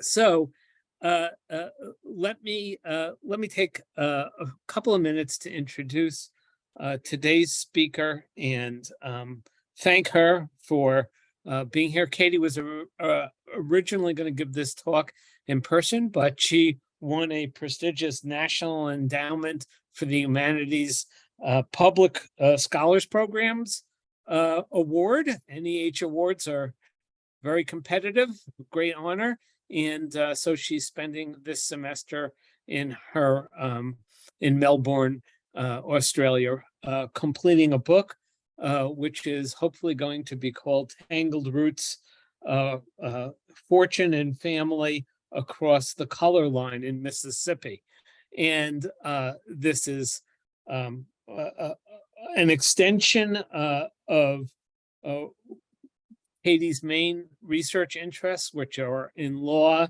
So uh, uh, let me take a couple of minutes to introduce today's speaker and thank her for being here. Katie was originally going to give this talk in person, but she won a prestigious National Endowment for the Humanities Public Scholars Programs Award. NEH awards are very competitive, great honor. And so she's spending this semester in her in Melbourne, Australia, completing a book, which is hopefully going to be called Tangled Roots, Fortune and Family Across the Color Line in Mississippi. And this is um, uh, uh, an extension of uh, Katie's main research interests, which are in law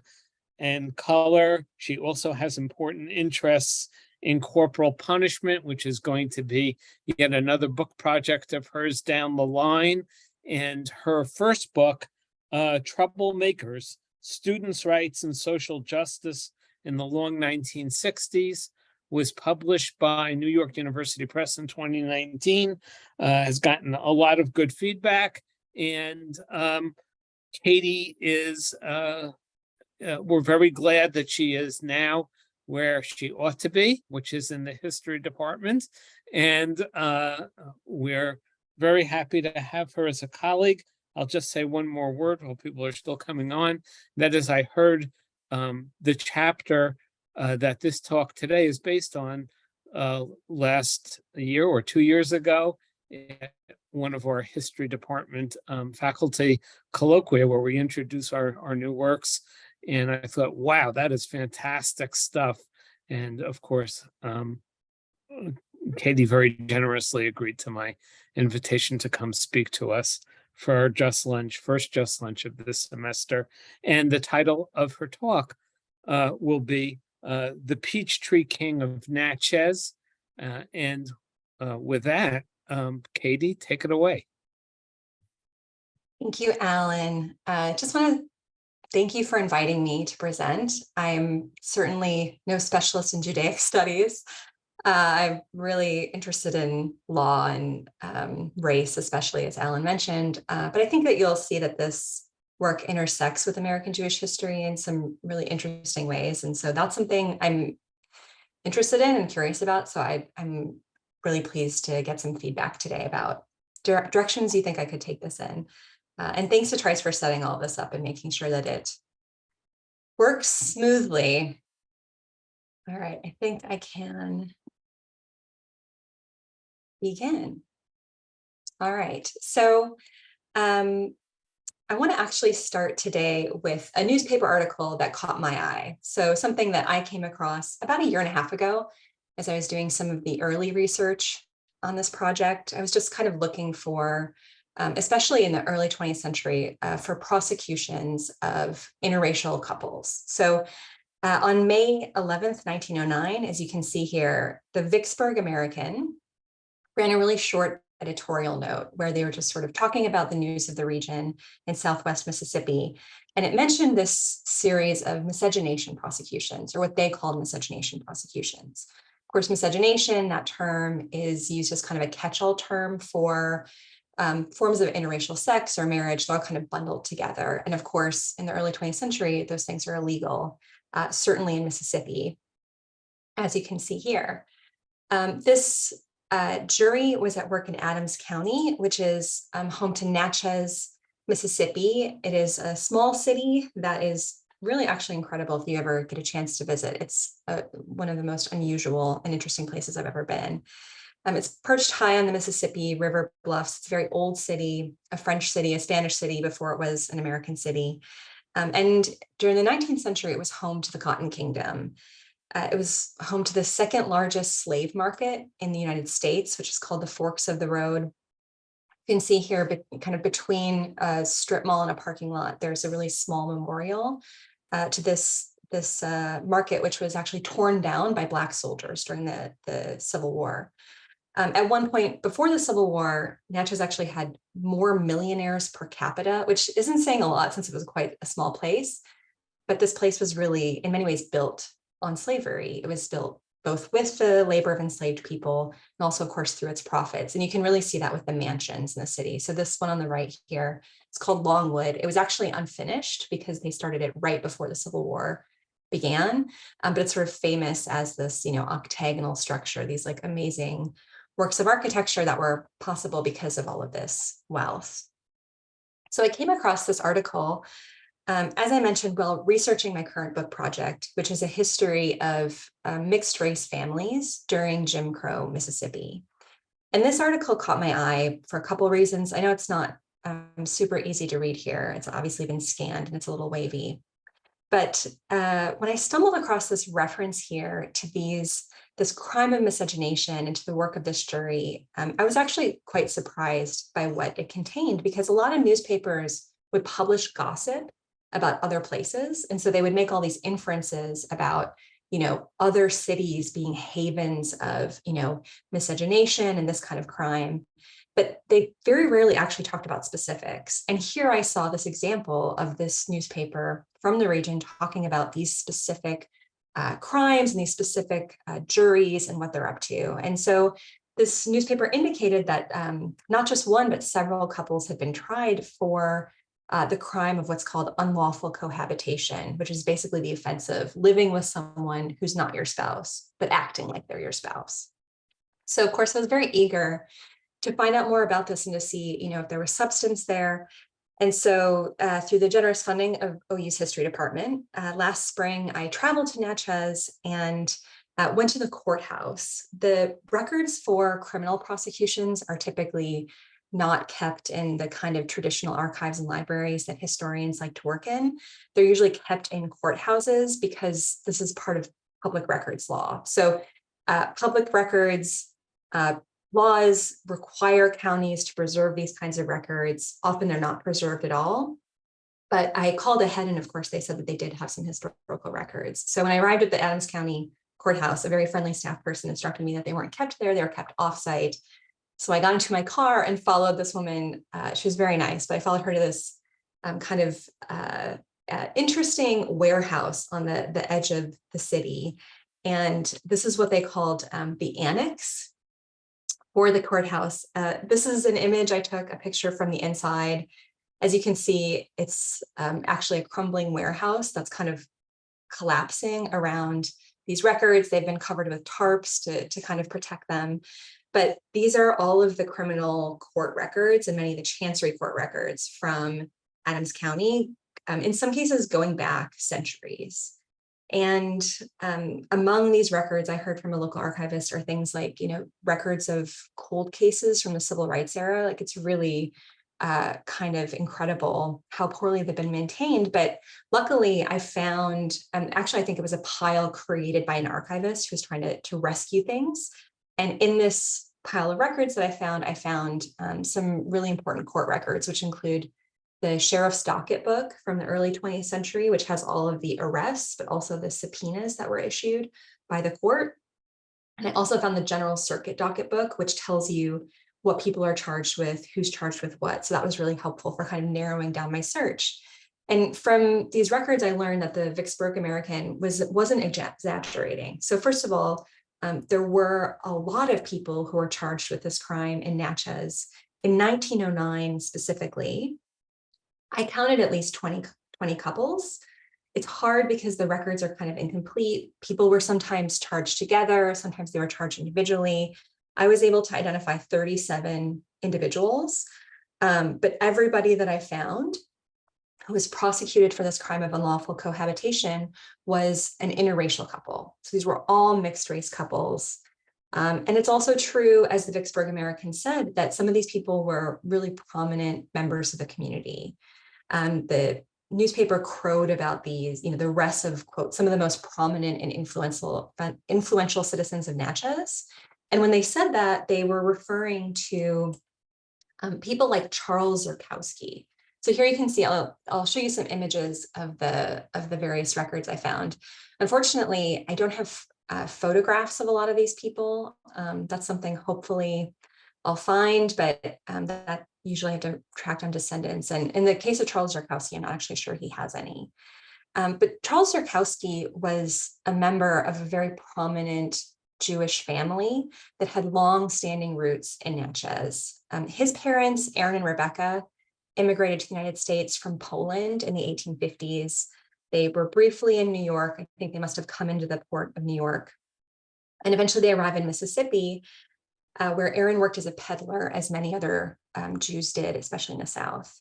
and color. She also has important interests in corporal punishment, which is going to be yet another book project of hers down the line. And her first book, Troublemakers, Students' Rights and Social Justice in the Long 1960s, was published by New York University Press in 2019, has gotten a lot of good feedback. And Katie is, we're very glad that she is now where she ought to be, which is in the history department. And we're very happy to have her as a colleague. I'll just say one more word while people are still coming on. That is, I heard the chapter that this talk today is based on last year or 2 years ago, one of our history department faculty colloquia where we introduce our new works. And I thought, wow, that is fantastic stuff. And of course, Katie very generously agreed to my invitation to come speak to us for our Just Lunch, first Just Lunch of this semester. And the title of her talk will be The Peachtree King of Natchez. And with that, Katie, take it away. Thank you, Alan. Just want to thank you for inviting me to present. I'm certainly no specialist in Judaic studies. I'm really interested in law and race, especially as Alan mentioned. But I think that you'll see that this work intersects with American Jewish history in some really interesting ways. And so that's something I'm interested in and curious about. So I'm really pleased to get some feedback today about directions you think I could take this in. And thanks to Trice for setting all of this up and making sure that it works smoothly. All right, I think I can begin. All right, so I want to actually start today with a newspaper article that caught my eye. So something that I came across about 1.5 years ago as I was doing some of the early research on this project. I was just kind of looking for, especially in the early 20th century, for prosecutions of interracial couples. So on May 11th, 1909, as you can see here, the Vicksburg American ran a really short editorial note where they were just sort of talking about the news of the region in Southwest Mississippi. And it mentioned this series of miscegenation prosecutions, or what they called miscegenation prosecutions. Of course, miscegenation, that term is used as kind of a catch-all term for forms of interracial sex or marriage. They're all kind of bundled together. And of course, in the early 20th century, those things are illegal, certainly in Mississippi, as you can see here. This jury was at work in Adams County, which is home to Natchez, Mississippi. It is a small city that is really actually incredible if you ever get a chance to visit. It's one of the most unusual and interesting places I've ever been. It's perched high on the Mississippi River bluffs. It's a very old city, a French city, a Spanish city before it was an American city. And during the 19th century, it was home to the Cotton Kingdom. It was home to the second largest slave market in the United States, which is called the Forks of the Road. You can see here, kind of between a strip mall and a parking lot, there's a really small memorial to this market, which was actually torn down by Black soldiers during the Civil War. At one point before the Civil War, Natchez actually had more millionaires per capita, which isn't saying a lot since it was quite a small place. but this place was really, in many ways, built on slavery. It was built both with the labor of enslaved people and also, of course, through its profits. And you can really see that with the mansions in the city. So this one on the right here, it's called Longwood. It was actually unfinished because they started it right before the Civil War began, but it's sort of famous as this, octagonal structure, these like amazing works of architecture that were possible because of all of this wealth. So I came across this article, as I mentioned, while researching my current book project, which is a history of mixed race families during Jim Crow, Mississippi. And this article caught my eye for a couple of reasons. I know it's not super easy to read here. It's obviously been scanned and it's a little wavy. But when I stumbled across this reference here to this crime of miscegenation and to the work of this jury, I was actually quite surprised by what it contained, because a lot of newspapers would publish gossip about other places. And so they would make all these inferences about, other cities being havens of, miscegenation and this kind of crime. But they very rarely actually talked about specifics. And here I saw this example of this newspaper from the region talking about these specific crimes and these specific juries and what they're up to. And so this newspaper indicated that not just one, but several couples had been tried for the crime of what's called unlawful cohabitation, which is basically the offense of living with someone who's not your spouse, but acting like they're your spouse. So of course, I was very eager to find out more about this and to see, if there was substance there. And so through the generous funding of OU's history department, last spring, I traveled to Natchez and went to the courthouse. The records for criminal prosecutions are typically not kept in the kind of traditional archives and libraries that historians like to work in. They're usually kept in courthouses because this is part of public records law. So public records laws require counties to preserve these kinds of records. Often they're not preserved at all. But I called ahead, and of course, they said that they did have some historical records. So when I arrived at the Adams County courthouse, a very friendly staff person instructed me that they weren't kept there, they were kept offsite. So I got into my car and followed this woman. She was very nice, but I followed her to this kind of interesting warehouse on the edge of the city. And this is what they called the annex for the courthouse. This is an image I took, a picture from the inside. As you can see, it's actually a crumbling warehouse that's kind of collapsing around these records. They've been covered with tarps to kind of protect them. But these are all of the criminal court records and many of the chancery court records from Adams County, in some cases going back centuries. And among these records, I heard from a local archivist are things like, records of cold cases from the civil rights era. Like, it's really kind of incredible how poorly they've been maintained. But luckily I found, actually, I think it was a pile created by an archivist who was trying to rescue things. And in this pile of records that I found some really important court records, which include the sheriff's docket book from the early 20th century, which has all of the arrests, but also the subpoenas that were issued by the court. And I also found the general circuit docket book, which tells you what people are charged with, who's charged with what. So that was really helpful for kind of narrowing down my search. And from these records, I learned that the Vicksburg American wasn't exaggerating. So first of all, there were a lot of people who were charged with this crime in Natchez. In 1909 specifically, I counted at least 20 couples. It's hard because the records are kind of incomplete. People were sometimes charged together, sometimes they were charged individually. I was able to identify 37 individuals, but everybody that I found who was prosecuted for this crime of unlawful cohabitation was an interracial couple. So these were all mixed race couples. And it's also true, as the Vicksburg American said, that some of these people were really prominent members of the community. The newspaper crowed about these, the rest of, quote, some of the most prominent and influential citizens of Natchez. And when they said that, they were referring to people like Charles Zurkowsky. So here you can see, I'll show you some images of the various records I found. Unfortunately, I don't have photographs of a lot of these people. That's something hopefully I'll find, but that usually I have to track down descendants. And in the case of Charles Zurkowsky, I'm not actually sure he has any. But Charles Zurkowsky was a member of a very prominent Jewish family that had long-standing roots in Natchez. His parents, Aaron and Rebecca, immigrated to the United States from Poland in the 1850s. They were briefly in New York. I think they must have come into the port of New York. And eventually they arrive in Mississippi, where Aaron worked as a peddler, as many other Jews did, especially in the South.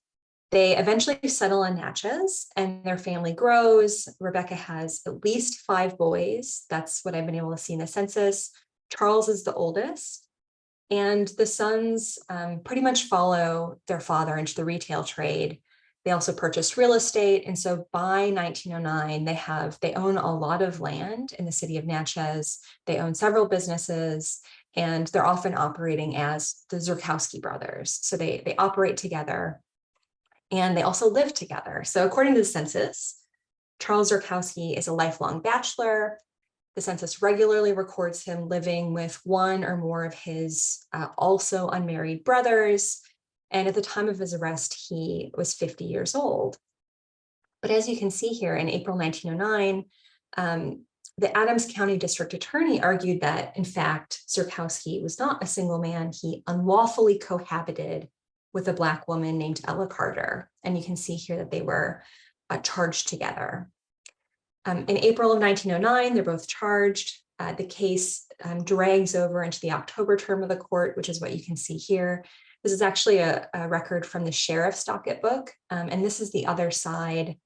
They eventually settle in Natchez and their family grows. Rebecca has at least 5 boys. That's what I've been able to see in the census. Charles is the oldest. And the sons pretty much follow their father into the retail trade. They also purchased real estate. And so by 1909, they own a lot of land in the city of Natchez. They own several businesses, and they're often operating as the Zurkowsky brothers. So they operate together, and they also live together. So according to the census, Charles Zurkowsky is a lifelong bachelor. The census regularly records him living with one or more of his also unmarried brothers. And at the time of his arrest, he was 50 years old. But as you can see here, in April 1909, the Adams County District Attorney argued that, in fact, Zurkowsky was not a single man. He unlawfully cohabited with a Black woman named Ella Carter. And you can see here that they were charged together. In April of 1909, they're both charged. The case drags over into the October term of the court, which is what you can see here. This is actually a record from the sheriff's docket book. And this is the other side,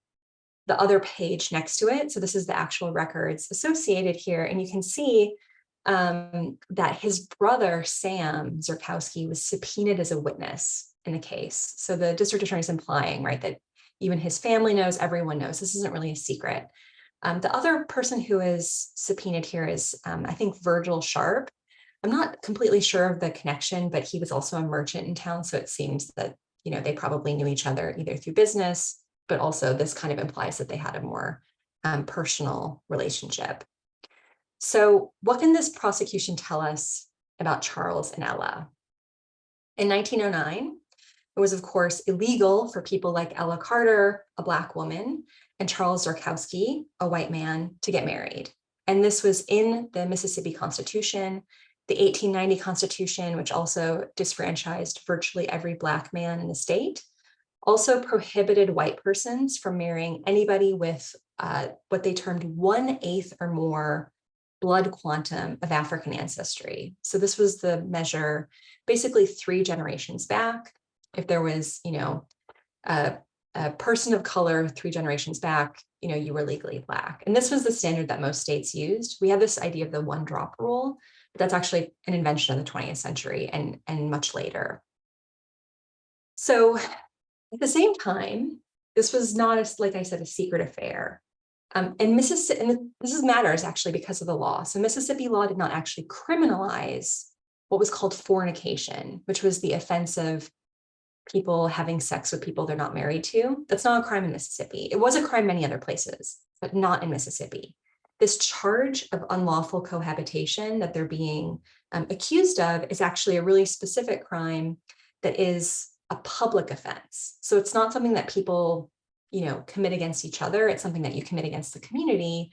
the other page next to it. So this is the actual records associated here. And you can see that his brother, Sam Zurkowsky, was subpoenaed as a witness in the case. So the district attorney is implying, right, that even his family knows, everyone knows. This isn't really a secret. The other person who is subpoenaed here is, I think, Virgil Sharp. I'm not completely sure of the connection, but he was also a merchant in town. So it seems that, they probably knew each other either through business, but also this kind of implies that they had a more personal relationship. So what can this prosecution tell us about Charles and Ella? In 1909, it was, of course, illegal for people like Ella Carter, a Black woman, and Charles Zurkowsky, a white man, to get married. And this was in the Mississippi Constitution. The 1890 Constitution, which also disfranchised virtually every Black man in the state, also prohibited white persons from marrying anybody with what they termed 1/8 or more blood quantum of African ancestry. So this was the measure basically 3 generations back. If there was, a person of color 3 generations back, you were legally Black. And this was the standard that most states used. We have this idea of the 1-drop rule, but that's actually an invention of the 20th century and much later. So at the same time, this was not, like I said, a secret affair. And Mississippi, and this matters actually because of the law. So Mississippi law did not actually criminalize what was called fornication, which was the offense of people having sex with people they're not married to. That's not a crime in Mississippi. It was a crime many other places, but not in Mississippi. This charge of unlawful cohabitation that they're being accused of is actually a really specific crime that is a public offense. So it's not something that people, commit against each other. It's something that you commit against the community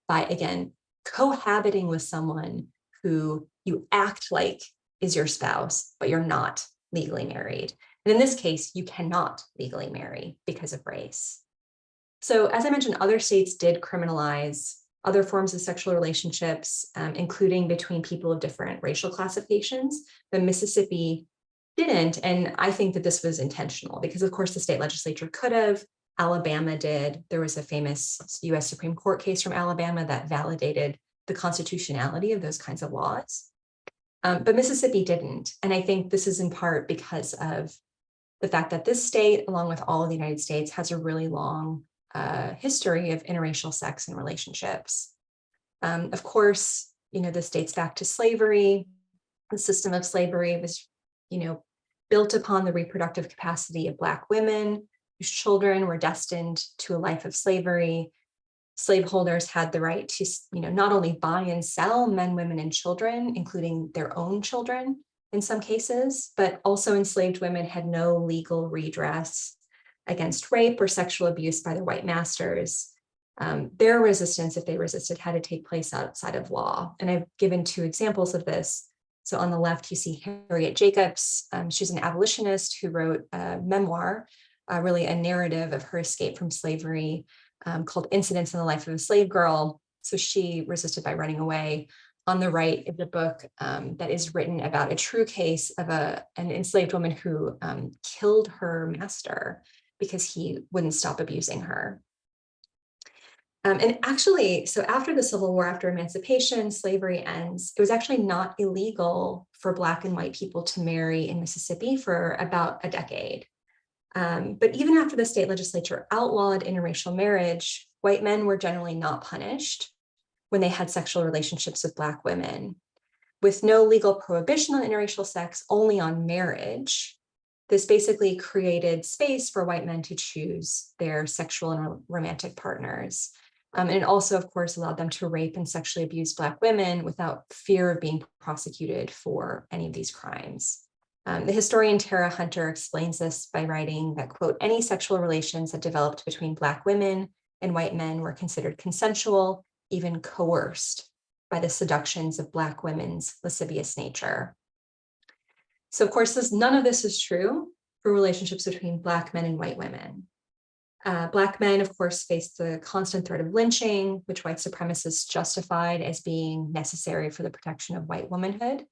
by, again, cohabiting with someone who you act like is your spouse, but you're not legally married. And in this case, you cannot legally marry because of race. So as I mentioned, other states did criminalize other forms of sexual relationships, including between people of different racial classifications, but Mississippi didn't. And I think that this was intentional because, of course, the state legislature could have. Alabama did. There was a famous US Supreme Court case from Alabama that validated the constitutionality of those kinds of laws. But Mississippi didn't. And I think this is in part because of the fact that this state, along with all of the United States, has a really long history of interracial sex and relationships. Of course, this dates back to slavery. The system of slavery was, built upon the reproductive capacity of Black women whose children were destined to a life of slavery. Slaveholders had the right to, not only buy and sell men, women, and children, including their own children in some cases, but also enslaved women had no legal redress against rape or sexual abuse by their white masters. their resistance, if they resisted, had to take place outside of law. And I've given 2 examples of this. So on the left, you see Harriet Jacobs. She's an abolitionist who wrote a memoir, really a narrative of her escape from slavery, called Incidents in the Life of a Slave Girl. So she resisted by running away. On the right is a book that is written about a true case of an enslaved woman who killed her master because he wouldn't stop abusing her. And actually, so after the Civil War, after emancipation, slavery ends, it was actually not illegal for Black and white people to marry in Mississippi for about a decade. But even after the state legislature outlawed interracial marriage, white men were generally not punished when they had sexual relationships with Black women. With no legal prohibition on interracial sex, only on marriage, this basically created space for white men to choose their sexual and romantic partners. And it also, of course, allowed them to rape and sexually abuse Black women without fear of being prosecuted for any of these crimes. The historian Tara Hunter explains this by writing that, quote, any sexual relations that developed between Black women and white men were considered consensual, even coerced by the seductions of Black women's lascivious nature. So of course, none of this is true for relationships between Black men and white women. Black men, of course, faced the constant threat of lynching, which white supremacists justified as being necessary for the protection of white womanhood.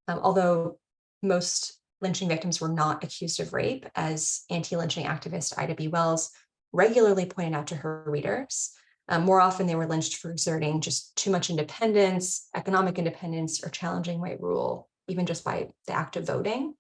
Although most lynching victims were not accused of rape, as anti-lynching activist Ida B. Wells regularly pointed out to her readers. More often, they were lynched for exerting just too much independence, economic independence, or challenging white rule, even just by the act of voting.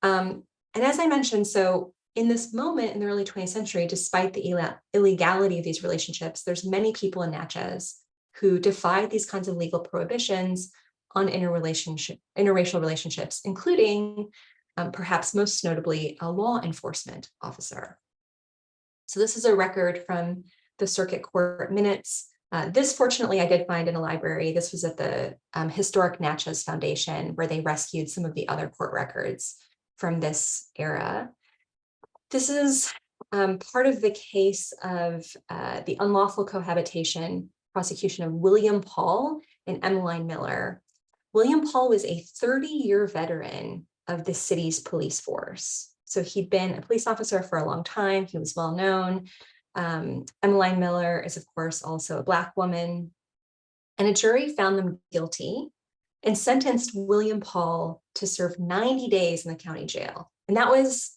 And as I mentioned, so in this moment in the early 20th century, despite the illegality of these relationships, there's many people in Natchez who defied these kinds of legal prohibitions on interracial relationships, including perhaps most notably a law enforcement officer. So this is a record from the circuit court minutes. This, fortunately, I did find in a library. This was at the Historic Natchez Foundation, where they rescued some of the other court records from this era. This is part of the case of the unlawful cohabitation prosecution of William Paul and Emmeline Miller. William Paul was a 30-year veteran of the city's police force. So he'd been a police officer for a long time. He was well known. Emmeline Miller is, of course, also a Black woman. And a jury found them guilty and sentenced William Paul to serve 90 days in the county jail. And that was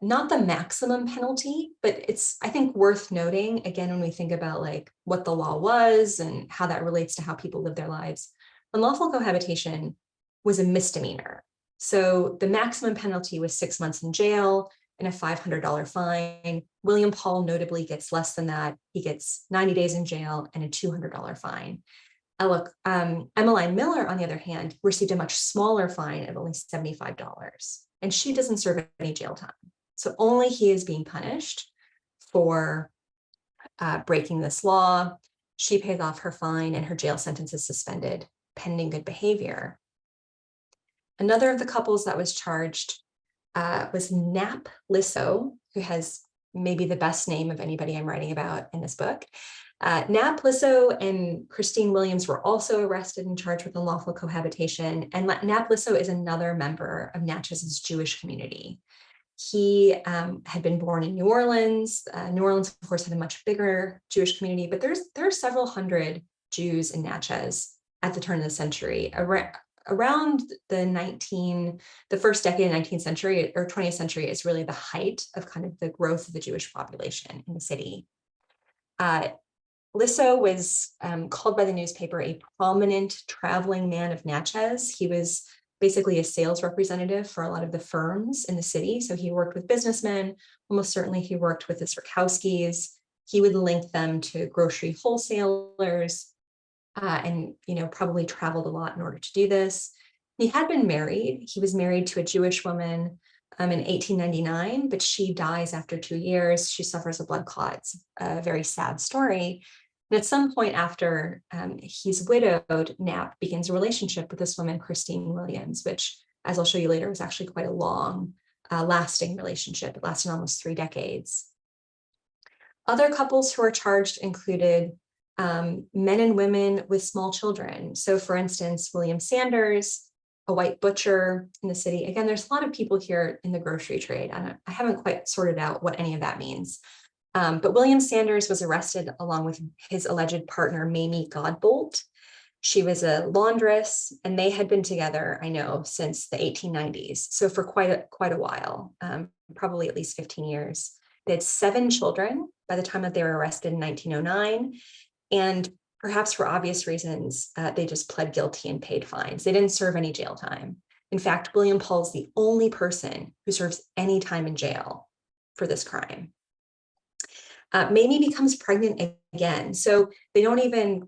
not the maximum penalty, but it's, I think, worth noting, again, when we think about like what the law was and how that relates to how people live their lives. Unlawful cohabitation was a misdemeanor. So the maximum penalty was 6 months in jail and a $500 fine. William Paul notably gets less than that. He gets 90 days in jail and a $200 fine. Emmeline Miller, on the other hand, received a much smaller fine of only $75, and she doesn't serve any jail time. So only he is being punished for breaking this law. She pays off her fine and her jail sentence is suspended pending good behavior. Another of the couples that was charged was Nap Lissow, who has maybe the best name of anybody I'm writing about in this book. Nap Lissow and Christine Williams were also arrested and charged with unlawful cohabitation. And Nap Lissow is another member of Natchez's Jewish community. He had been born in New Orleans. New Orleans, of course, had a much bigger Jewish community, but there are several hundred Jews in Natchez at the turn of the century. Around the first decade of the 19th century or 20th century is really the height of kind of the growth of the Jewish population in the city. Lissow was called by the newspaper a prominent traveling man of Natchez. He was basically a sales representative for a lot of the firms in the city. So he worked with businessmen. Almost certainly he worked with the Sierkowskis. He would link them to grocery wholesalers and probably traveled a lot in order to do this. He had been married. He was married to a Jewish woman in 1899, but she dies after 2 years. She suffers a blood clot. It's a very sad story. And at some point after he's widowed, Nap begins a relationship with this woman, Christine Williams, which, as I'll show you later, was actually quite a long lasting relationship. It lasted almost 3 decades. Other couples who are charged included men and women with small children. So for instance, William Sanders, a white butcher in the city. Again, there's a lot of people here in the grocery trade. I haven't quite sorted out what any of that means. But William Sanders was arrested along with his alleged partner, Mamie Godbolt. She was a laundress, and they had been together, I know, since the 1890s. So for quite a while, probably at least 15 years. They had 7 children by the time that they were arrested in 1909. And perhaps for obvious reasons, they just pled guilty and paid fines. They didn't serve any jail time. In fact, William Paul's the only person who serves any time in jail for this crime. Mamie becomes pregnant again. So they don't even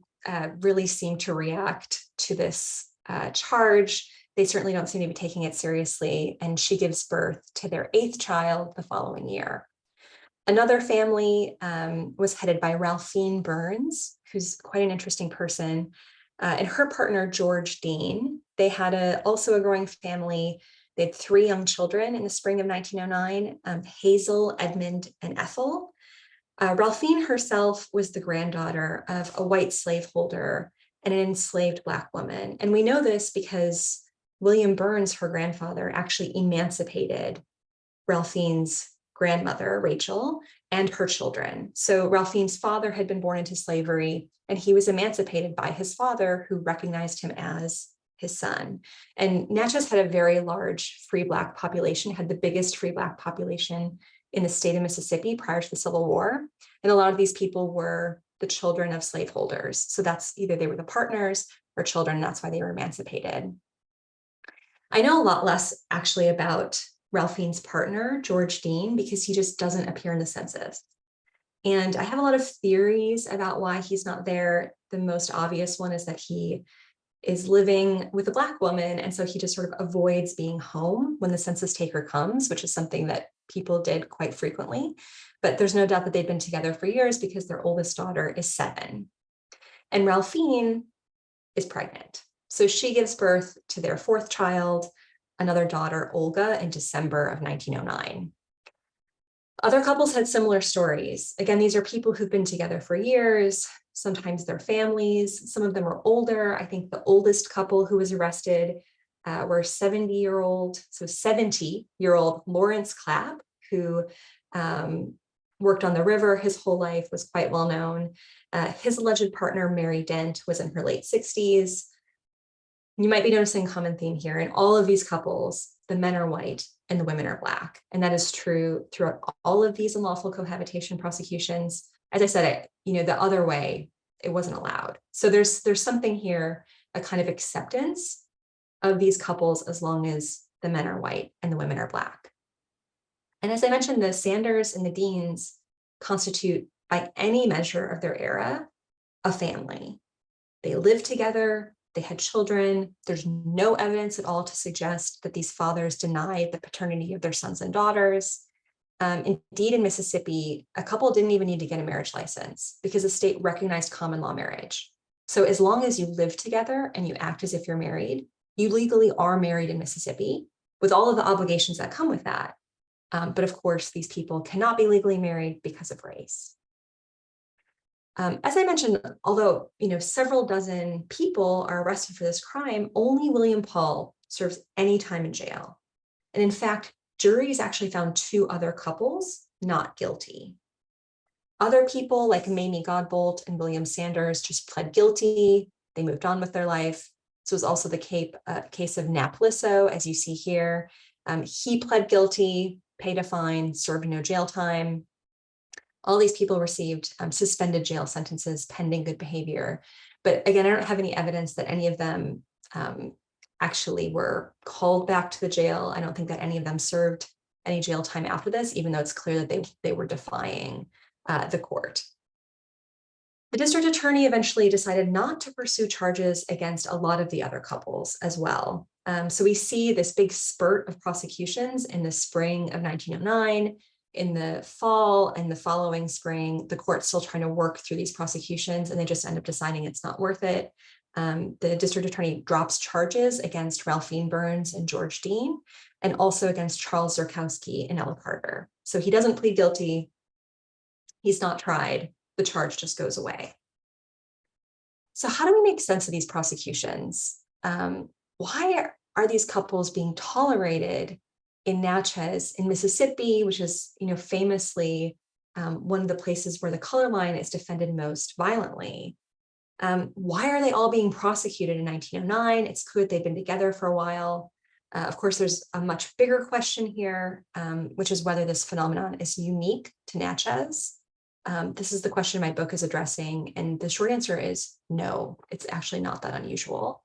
really seem to react to this charge. They certainly don't seem to be taking it seriously. And she gives birth to their 8th child the following year. Another family was headed by Ralphine Burns, who's quite an interesting person, and her partner, George Dean. They had also a growing family. They had 3 young children in the spring of 1909, Hazel, Edmund, and Ethel. Ralphine herself was the granddaughter of a white slaveholder and an enslaved Black woman. And we know this because William Burns, her grandfather, actually emancipated Ralphine's grandmother, Rachel, and her children. So Ralphine's father had been born into slavery, and he was emancipated by his father, who recognized him as his son. And Natchez had a very large free Black population, had the biggest free Black population in the state of Mississippi prior to the Civil War. And a lot of these people were the children of slaveholders. So that's either they were the partners or children, and that's why they were emancipated. I know a lot less actually about Ralphine's partner, George Dean, because he just doesn't appear in the census. And I have a lot of theories about why he's not there. The most obvious one is that he is living with a Black woman, and so he just sort of avoids being home when the census taker comes, which is something that people did quite frequently. But there's no doubt that they've been together for years because their oldest daughter is 7. And Ralphine is pregnant. So she gives birth to their 4th child, another daughter, Olga, in December of 1909. Other couples had similar stories. Again, these are people who've been together for years. Sometimes they're families. Some of them are older. I think the oldest couple who was arrested were 70-year-old Lawrence Clapp, who worked on the river his whole life, was quite well known. His alleged partner, Mary Dent, was in her late 60s. You might be noticing a common theme here. In all of these couples, the men are white and the women are Black. And that is true throughout all of these unlawful cohabitation prosecutions. As I said, the other way, it wasn't allowed. So there's something here, a kind of acceptance of these couples as long as the men are white and the women are Black. And as I mentioned, the Sanders and the Deans constitute, by any measure of their era, a family. They lived together. They had children. There's no evidence at all to suggest that these fathers denied the paternity of their sons and daughters. Indeed, in Mississippi, a couple didn't even need to get a marriage license because the state recognized common law marriage. So as long as you live together and you act as if you're married, you legally are married in Mississippi with all of the obligations that come with that. But of course, these people cannot be legally married because of race. As I mentioned, although several dozen people are arrested for this crime, only William Paul serves any time in jail. And in fact, juries actually found 2 other couples not guilty. Other people like Mamie Godbolt and William Sanders just pled guilty. They moved on with their life. This was also the case of Nap Lisso, as you see here. He pled guilty, paid a fine, served no jail time. All these people received suspended jail sentences pending good behavior. But again, I don't have any evidence that any of them actually were called back to the jail. I don't think that any of them served any jail time after this, even though it's clear that they were defying the court. The district attorney eventually decided not to pursue charges against a lot of the other couples as well. So we see this big spurt of prosecutions in the spring of 1909. In the fall and the following spring, the court's still trying to work through these prosecutions, and they just end up deciding it's not worth it. The district attorney drops charges against Ralphine Burns and George Dean, and also against Charles Zurkowski and Ella Carter. So he doesn't plead guilty. He's not tried. The charge just goes away. So how do we make sense of these prosecutions? Why are these couples being tolerated in Natchez in Mississippi, which is, famously one of the places where the color line is defended most violently? Why are they all being prosecuted in 1909? It's clear they've been together for a while. Of course, there's a much bigger question here, which is whether this phenomenon is unique to Natchez. This is the question my book is addressing, and the short answer is no, it's actually not that unusual.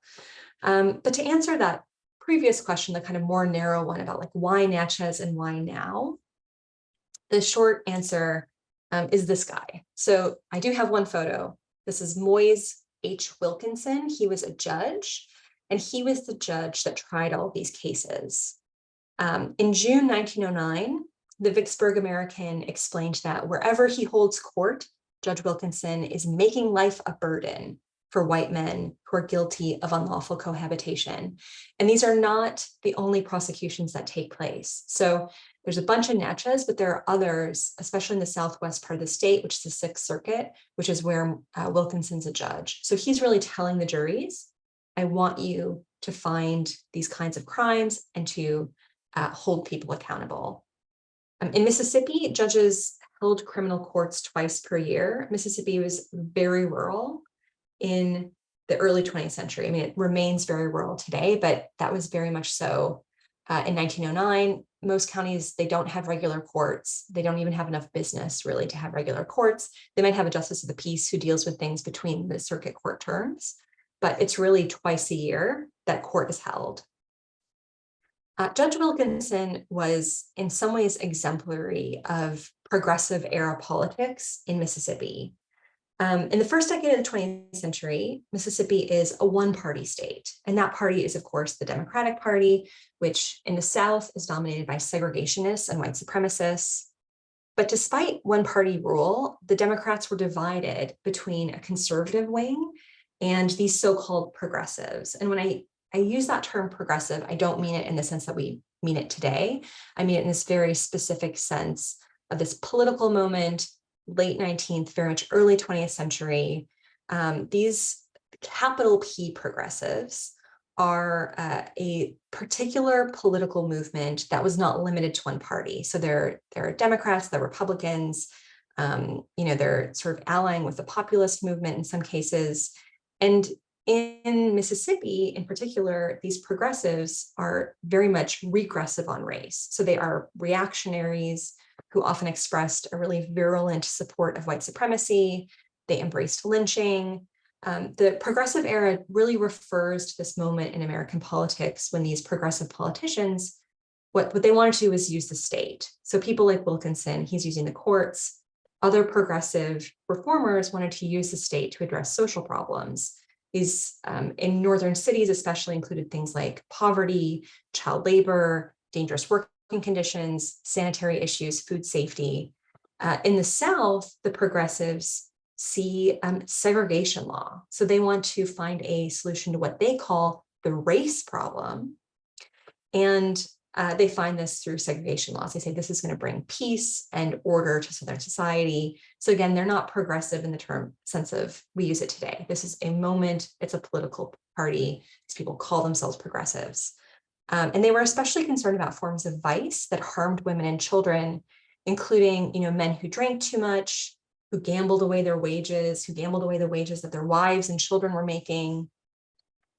But to answer that previous question, the kind of more narrow one about like why Natchez and why now, the short answer is this guy. So I do have one photo. This is Moise H. Wilkinson. He was a judge, and he was the judge that tried all these cases. In June 1909, the Vicksburg American explained that wherever he holds court, Judge Wilkinson is making life a burden for white men who are guilty of unlawful cohabitation. And these are not the only prosecutions that take place. So there's a bunch in Natchez, but there are others, especially in the southwest part of the state, which is the Sixth Circuit, which is where Wilkinson's a judge. So he's really telling the juries, I want you to find these kinds of crimes and to hold people accountable. In Mississippi, judges held criminal courts twice per year. Mississippi was very rural in the early 20th century. I mean, it remains very rural today, but that was very much so in 1909. Most counties, they don't have regular courts. They don't even have enough business really to have regular courts. They might have a justice of the peace who deals with things between the circuit court terms, but it's really twice a year that court is held. Judge Wilkinson was in some ways exemplary of progressive era politics in Mississippi. In the first decade of the 20th century, Mississippi is a one-party state, and that party is, of course, the Democratic Party, which in the South is dominated by segregationists and white supremacists. But despite one-party rule, the Democrats were divided between a conservative wing and these so-called progressives. And when I use that term progressive, I don't mean it in the sense that we mean it today. I mean it in this very specific sense of this political moment, late 19th, very much early 20th century. These capital P progressives are a particular political movement that was not limited to one party. So there are Democrats, there are Republicans, they're sort of allying with the populist movement in some cases. And in Mississippi, in particular, these progressives are very much regressive on race. So they are reactionaries who often expressed a really virulent support of white supremacy. They embraced lynching. The progressive era really refers to this moment in American politics when these progressive politicians, what they wanted to do was use the state. So people like Wilkinson, he's using the courts. Other progressive reformers wanted to use the state to address social problems. These in northern cities especially included things like poverty, child labor, dangerous working conditions, sanitary issues, food safety. In the South, the progressives see segregation law. So they want to find a solution to what they call the race problem. And they find this through segregation laws. They say this is going to bring peace and order to Southern society. So again, they're not progressive in the term sense of we use it today. This is a moment, it's a political party. These people call themselves progressives. And they were especially concerned about forms of vice that harmed women and children, including men who drank too much, who gambled away their wages, who gambled away the wages that their wives and children were making.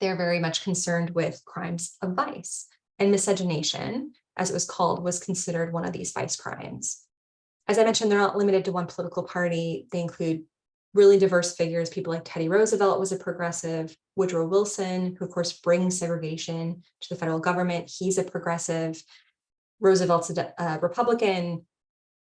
They're very much concerned with crimes of vice. And miscegenation, as it was called, was considered one of these vice crimes. As I mentioned, they're not limited to one political party. They include really diverse figures. People like Teddy Roosevelt was a progressive, Woodrow Wilson, who of course brings segregation to the federal government. He's a progressive. Roosevelt's a Republican.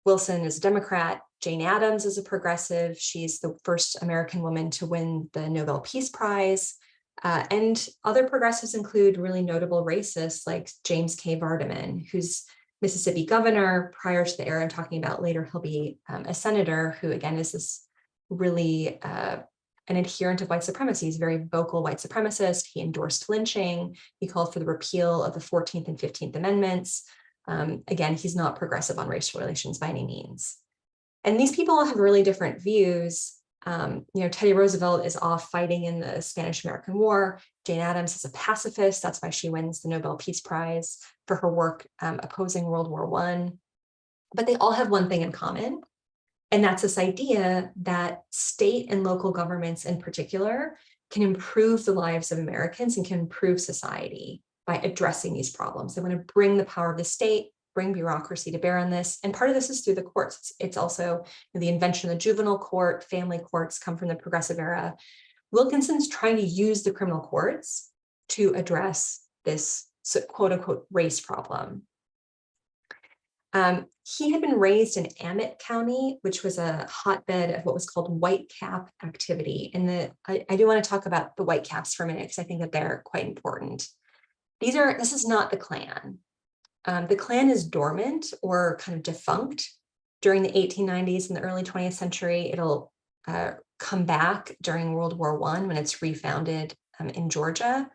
Wilson is a Democrat. Jane Addams is a progressive. She's the first American woman to win the Nobel Peace Prize. And other progressives include really notable racists like James K. Vardaman, who's Mississippi governor prior to the era I'm talking about later. He'll be a senator who, again, is this really an adherent of white supremacy. He's a very vocal white supremacist. He endorsed lynching. He called for the repeal of the 14th and 15th Amendments. Again, he's not progressive on racial relations by any means. And these people all have really different views. Teddy Roosevelt is off fighting in the Spanish-American War. Jane Addams is a pacifist. That's why she wins the Nobel Peace Prize for her work opposing World War I. But they all have one thing in common, and that's this idea that state and local governments in particular can improve the lives of Americans and can improve society by addressing these problems. They want to bring the power of the state, bring bureaucracy to bear on this. And part of this is through the courts. It's also the invention of the juvenile court, family courts come from the progressive era. Wilkinson's trying to use the criminal courts to address this quote unquote race problem. He had been raised in Amet County, which was a hotbed of what was called white cap activity. And I do want to talk about the white caps for a minute because I think that they're quite important. This is not the Klan. The Klan is dormant or kind of defunct during the 1890s and the early 20th century. It'll come back during World War I when it's refounded in Georgia.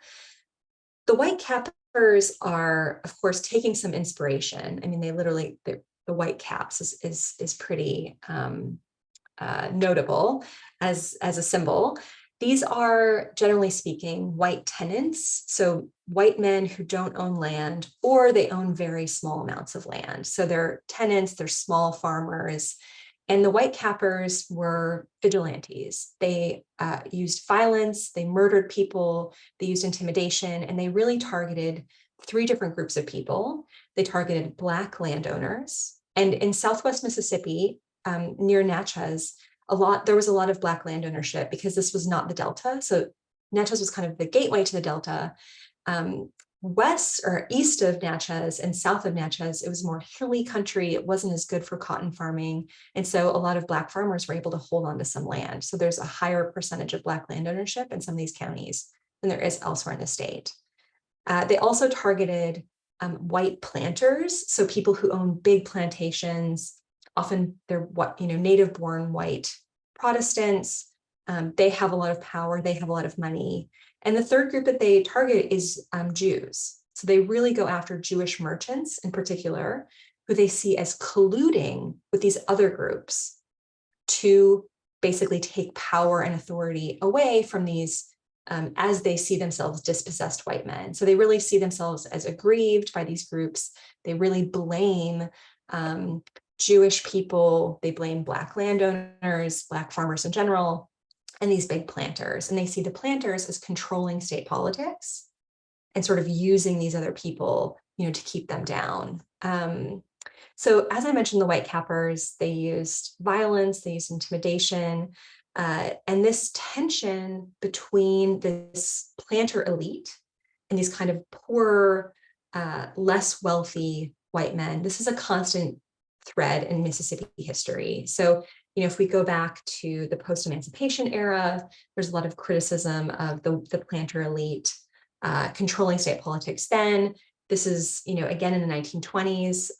The white cappers are, of course, taking some inspiration. I mean, the white caps is pretty notable as a symbol. These are, generally speaking, white tenants, so white men who don't own land or they own very small amounts of land. So they're tenants, they're small farmers, and the white cappers were vigilantes. They used violence, they murdered people, they used intimidation, and they really targeted 3 different groups of people. They targeted Black landowners, and in Southwest Mississippi, near Natchez, there was a lot of Black land ownership because this was not the Delta. So Natchez was kind of the gateway to the Delta. West or east of Natchez and south of Natchez, it was more hilly country. It wasn't as good for cotton farming. And so a lot of Black farmers were able to hold on to some land. So there's a higher percentage of Black land ownership in some of these counties than there is elsewhere in the state. They also targeted white planters. So people who own big plantations, often they're native born white Protestants. They have a lot of power, they have a lot of money. And the third group that they target is Jews. So they really go after Jewish merchants in particular, who they see as colluding with these other groups to basically take power and authority away from these, as they see themselves, dispossessed white men. So they really see themselves as aggrieved by these groups. They really blame Jewish people, they blame Black landowners, Black farmers in general, and these big planters. And they see the planters as controlling state politics and sort of using these other people, to keep them down. So as I mentioned, the white cappers, they used violence, they used intimidation, and this tension between this planter elite and these kind of poor, less wealthy white men. This is a constant thread in Mississippi history. So, if we go back to the post-emancipation era, there's a lot of criticism of the planter elite controlling state politics then. This is, again, in the 1920s,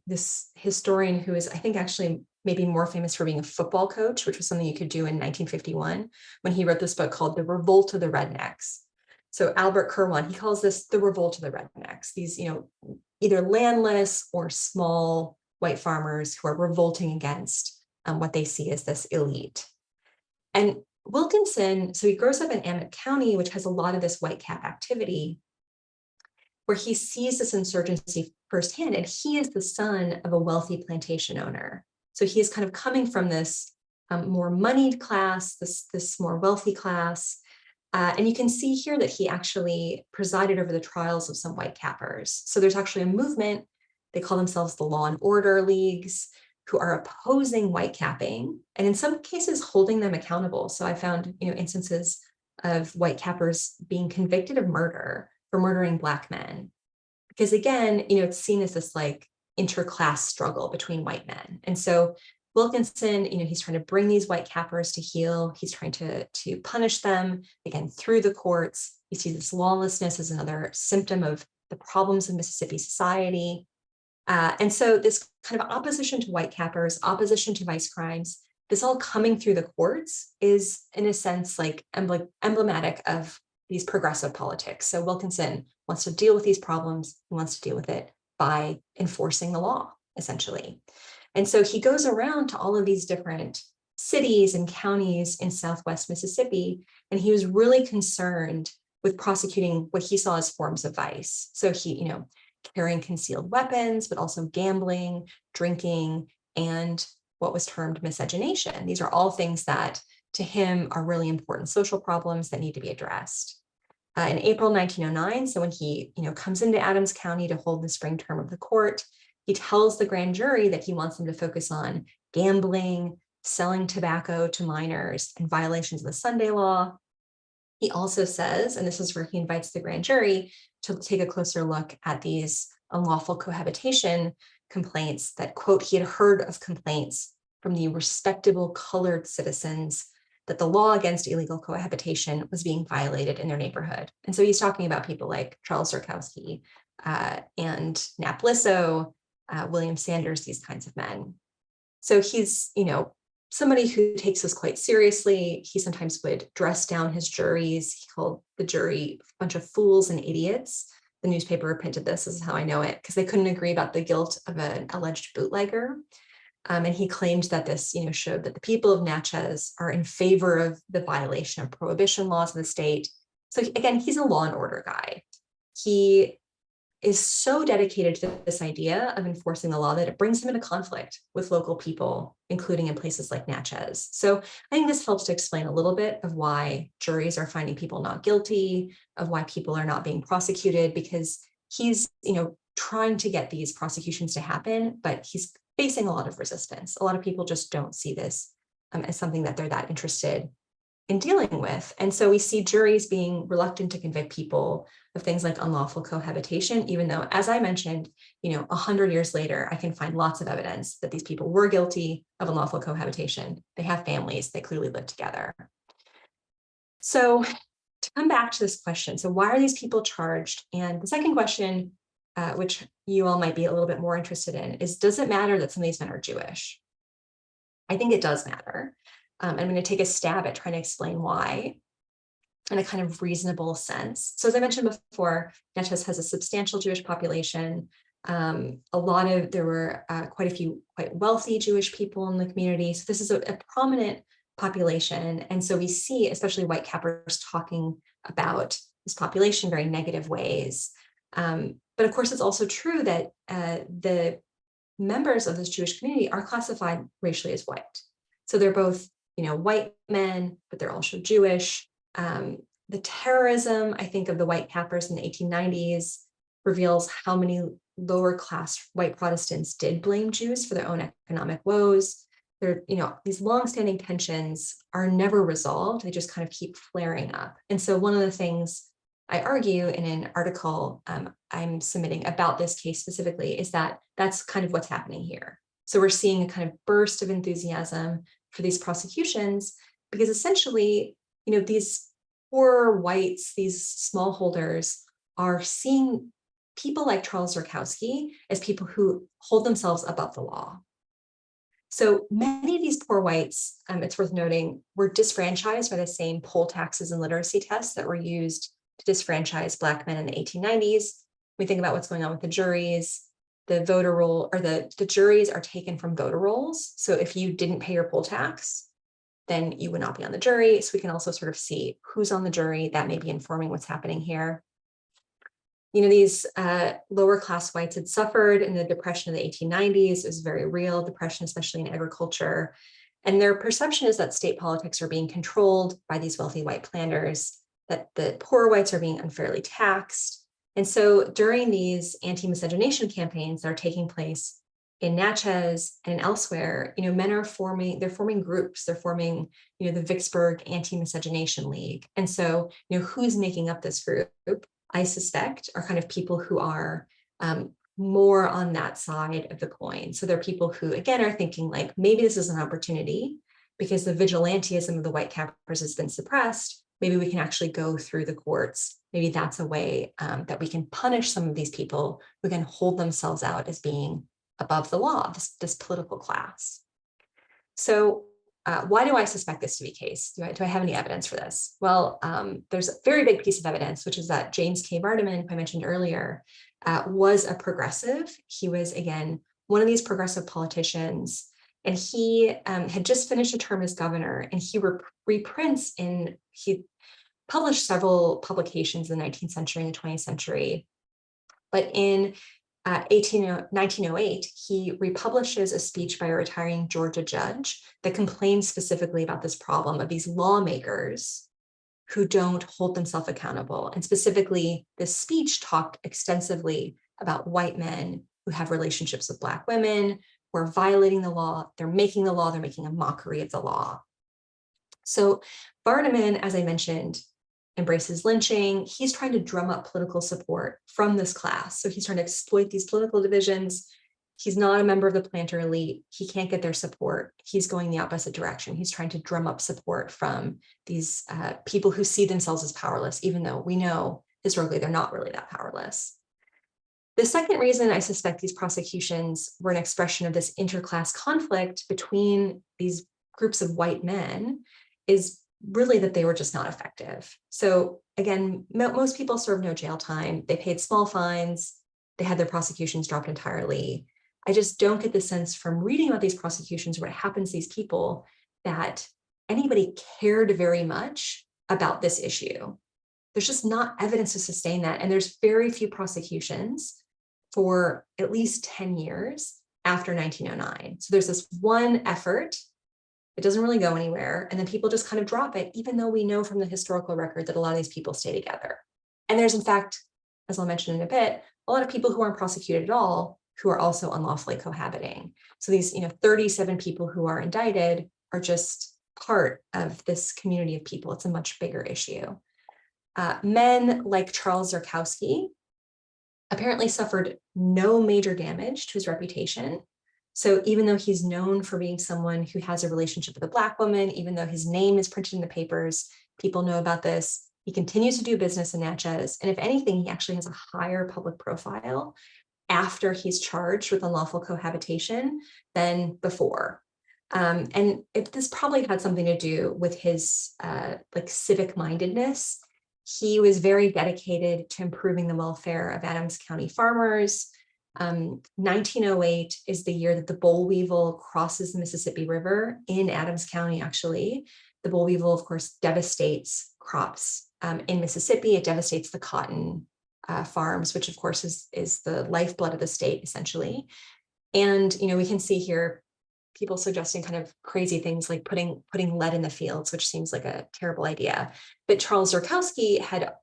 this historian who is, I think, actually maybe more famous for being a football coach, which was something you could do in 1951, when he wrote this book called The Revolt of the Rednecks. So Albert Kirwan, he calls this the Revolt of the Rednecks. These, either landless or small white farmers who are revolting against what they see as this elite. And Wilkinson, so he grows up in Amet County, which has a lot of this white cap activity, where he sees this insurgency firsthand, and he is the son of a wealthy plantation owner. So he is kind of coming from this more moneyed class, this more wealthy class. And you can see here that he actually presided over the trials of some white cappers. So there's actually a movement, they call themselves the Law and Order Leagues, who are opposing white capping, and in some cases holding them accountable. So I found, instances of white cappers being convicted of murder for murdering Black men. Because again, it's seen as this like interclass struggle between white men. And so Wilkinson, he's trying to bring these white cappers to heel. He's trying to punish them, again, through the courts. You see this lawlessness as another symptom of the problems of Mississippi society. And so this kind of opposition to white cappers, opposition to vice crimes, this all coming through the courts is, in a sense, like emblematic of these progressive politics. So Wilkinson wants to deal with these problems. He wants to deal with it by enforcing the law, essentially. And so he goes around to all of these different cities and counties in Southwest Mississippi, and he was really concerned with prosecuting what he saw as forms of vice. So he, carrying concealed weapons, but also gambling, drinking, and what was termed miscegenation. These are all things that to him are really important social problems that need to be addressed. In April 1909, so when he comes into Adams County to hold the spring term of the court, he tells the grand jury that he wants them to focus on gambling, selling tobacco to minors, and violations of the Sunday law. He also says, and this is where he invites the grand jury to take a closer look at these unlawful cohabitation complaints that, quote, he had heard of complaints from the respectable colored citizens that the law against illegal cohabitation was being violated in their neighborhood. And so he's talking about people like Charles Zurkowsky and Nap Lisso, William Sanders, these kinds of men. So he's, somebody who takes this quite seriously. He sometimes would dress down his juries. He called the jury a bunch of fools and idiots. The newspaper printed this is how I know it, because they couldn't agree about the guilt of an alleged bootlegger. And he claimed that this, showed that the people of Natchez are in favor of the violation of prohibition laws of the state. So again, he's a law and order guy. He is so dedicated to this idea of enforcing the law that it brings him into conflict with local people, including in places like Natchez. So I think this helps to explain a little bit of why juries are finding people not guilty, of why people are not being prosecuted, because he's, trying to get these prosecutions to happen, but he's facing a lot of resistance. A lot of people just don't see this as something that they're that interested in dealing with. And so we see juries being reluctant to convict people of things like unlawful cohabitation, even though, as I mentioned, 100 years later, I can find lots of evidence that these people were guilty of unlawful cohabitation. They have families, they clearly live together. So to come back to this question, so why are these people charged? And the second question, which you all might be a little bit more interested in, is does it matter that some of these men are Jewish? I think it does matter. I'm going to take a stab at trying to explain why in a kind of reasonable sense. So as I mentioned before, Natchez has a substantial Jewish population. There were quite a few quite wealthy Jewish people in the community. So this is a prominent population. And so we see, especially white cappers, talking about this population in very negative ways. But of course, it's also true that the members of this Jewish community are classified racially as white. So they're both, white men, but they're also Jewish. The terrorism, I think, of the white cappers in the 1890s reveals how many lower class white Protestants did blame Jews for their own economic woes. These longstanding tensions are never resolved. They just kind of keep flaring up. And so one of the things I argue in an article I'm submitting about this case specifically is that that's kind of what's happening here. So we're seeing a kind of burst of enthusiasm for these prosecutions because essentially, these poor whites, these smallholders are seeing people like Charles Zurkowsky as people who hold themselves above the law. So many of these poor whites, it's worth noting, were disfranchised by the same poll taxes and literacy tests that were used to disfranchise Black men in the 1890s. We think about what's going on with the juries. The voter roll, or the juries are taken from voter rolls. So if you didn't pay your poll tax, then you would not be on the jury. So we can also sort of see who's on the jury. That may be informing what's happening here. These lower class whites had suffered in the Depression of the 1890s. It was very real depression, especially in agriculture. And their perception is that state politics are being controlled by these wealthy white planters, that the poor whites are being unfairly taxed. And so during these anti-miscegenation campaigns that are taking place in Natchez and elsewhere, men are forming groups. They're forming, the Vicksburg Anti-Miscegenation League. And so, who's making up this group? I suspect are kind of people who are more on that side of the coin. So they're people who, again, are thinking like, maybe this is an opportunity because the vigilantism of the white cappers has been suppressed. Maybe we can actually go through the courts. Maybe that's a way that we can punish some of these people who can hold themselves out as being above the law, this political class. So why do I suspect this to be the case? Do I have any evidence for this? Well, there's a very big piece of evidence, which is that James K. Vardaman, who I mentioned earlier, was a progressive. He was, again, one of these progressive politicians, and he had just finished a term as governor, and he reprints he published several publications in the 19th century and the 20th century. But in 1908, he republishes a speech by a retiring Georgia judge that complains specifically about this problem of these lawmakers who don't hold themselves accountable. And specifically, this speech talked extensively about white men who have relationships with Black women, who are violating the law, they're making a mockery of the law. So Vardaman, as I mentioned, embraces lynching. He's trying to drum up political support from this class. So he's trying to exploit these political divisions. He's not a member of the planter elite. He can't get their support. He's going the opposite direction. He's trying to drum up support from these people who see themselves as powerless, even though we know historically they're not really that powerless. The second reason I suspect these prosecutions were an expression of this interclass conflict between these groups of white men is really that they were just not effective. So again, most people served no jail time. They paid small fines. They had their prosecutions dropped entirely. I just don't get the sense from reading about these prosecutions, what happens to these people, that anybody cared very much about this issue. There's just not evidence to sustain that. And there's very few prosecutions for at least 10 years after 1909. So there's this one effort. It doesn't really go anywhere. And then people just kind of drop it, even though we know from the historical record that a lot of these people stay together. And there's, in fact, as I'll mention in a bit, a lot of people who aren't prosecuted at all who are also unlawfully cohabiting. So these 37 people who are indicted are just part of this community of people. It's a much bigger issue. Men like Charles Zurkowsky apparently suffered no major damage to his reputation. So even though he's known for being someone who has a relationship with a Black woman, even though his name is printed in the papers, people know about this, he continues to do business in Natchez. And if anything, he actually has a higher public profile after he's charged with unlawful cohabitation than before. And this probably had something to do with his civic mindedness. He was very dedicated to improving the welfare of Adams County farmers. 1908 is the year that the boll weevil crosses the Mississippi River in Adams County, actually. The boll weevil, of course, devastates crops in Mississippi. It devastates the cotton farms, which of course is the lifeblood of the state, essentially. And we can see here people suggesting kind of crazy things like putting lead in the fields, which seems like a terrible idea. But Charles Zurkowsky had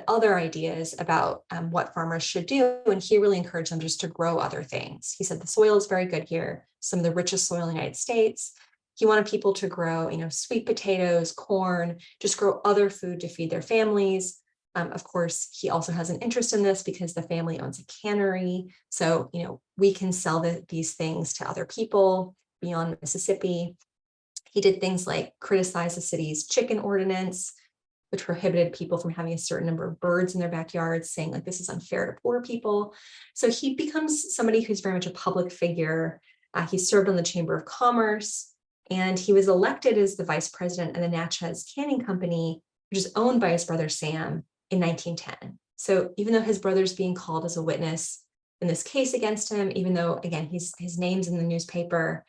other ideas about what farmers should do, and he really encouraged them just to grow other things. He said the soil is very good here, some of the richest soil in the United States. He wanted people to grow, sweet potatoes, corn, just grow other food to feed their families. Of course, he also has an interest in this because the family owns a cannery. So, we can sell these things to other people beyond Mississippi. He did things like criticize the city's chicken ordinance, which prohibited people from having a certain number of birds in their backyards, saying like this is unfair to poor people. So he becomes somebody who's very much a public figure. He served on the Chamber of Commerce, and he was elected as the vice president of the Natchez Canning Company, which is owned by his brother Sam, in 1910. So even though his brother's being called as a witness in this case against him, even though, again, his name's in the newspaper,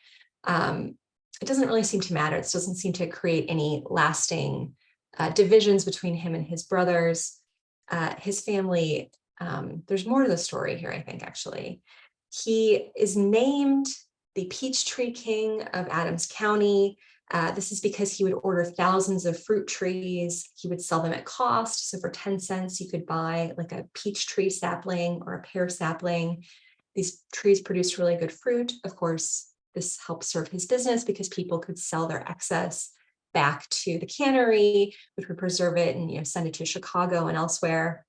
it doesn't really seem to matter. This doesn't seem to create any lasting divisions between him and his brothers. His family, there's more to the story here, I think, actually. He is named the Peachtree King of Adams County. This is because he would order thousands of fruit trees. He would sell them at cost. So for 10 cents, you could buy like a peach tree sapling or a pear sapling. These trees produced really good fruit. Of course, this helped serve his business because people could sell their excess back to the cannery, which would preserve it and send it to Chicago and elsewhere.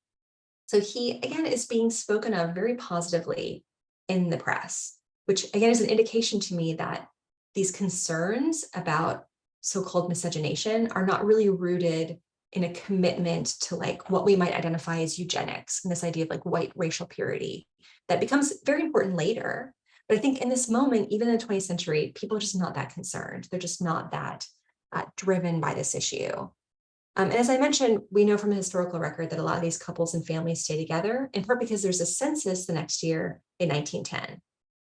So he, again, is being spoken of very positively in the press, which again is an indication to me that these concerns about so-called miscegenation are not really rooted in a commitment to like what we might identify as eugenics and this idea of like white racial purity that becomes very important later. But I think in this moment, even in the 20th century, people are just not that concerned. They're just not that driven by this issue. And as I mentioned, we know from the historical record that a lot of these couples and families stay together, in part because there's a census the next year in 1910.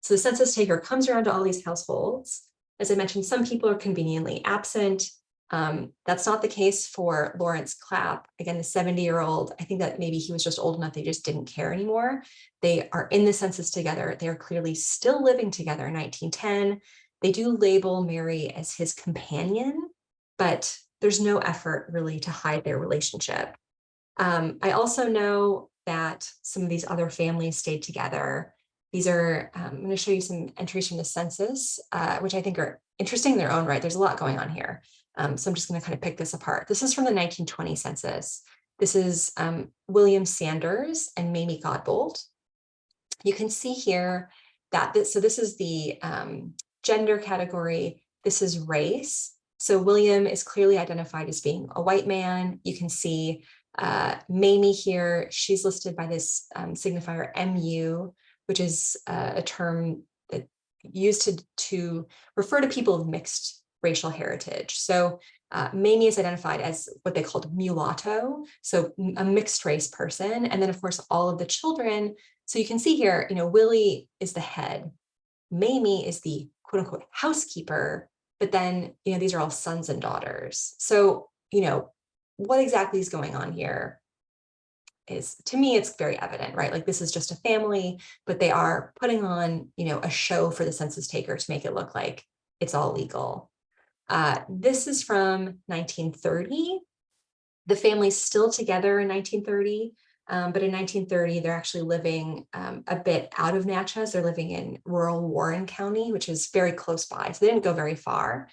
So the census taker comes around to all these households. As I mentioned, some people are conveniently absent. That's not the case for Lawrence Clapp. Again, the 70-year-old, I think that maybe he was just old enough, they just didn't care anymore. They are in the census together. They are clearly still living together in 1910. They do label Mary as his companion, but there's no effort really to hide their relationship. I also know that some of these other families stayed together. These are, I'm going to show you some entries from the census, which I think are interesting in their own right. There's a lot going on here. So I'm just going to kind of pick this apart. This is from the 1920 census. This is William Sanders and Mamie Godbold. You can see here that this is the gender category. This is race. So William is clearly identified as being a white man. You can see Mamie here, she's listed by this signifier MU, which is a term that used to refer to people of mixed racial heritage. So Mamie is identified as what they called mulatto, so a mixed race person. And then of course, all of the children. So you can see here, Willie is the head. Mamie is the quote unquote housekeeper, but then, these are all sons and daughters. So, what exactly is going on here is, to me, it's very evident, right? Like this is just a family, but they are putting on, a show for the census taker to make it look like it's all legal. This is from 1930. The family's still together in 1930, but in 1930, they're actually living a bit out of Natchez. They're living in rural Warren County, which is very close by. So they didn't go very far.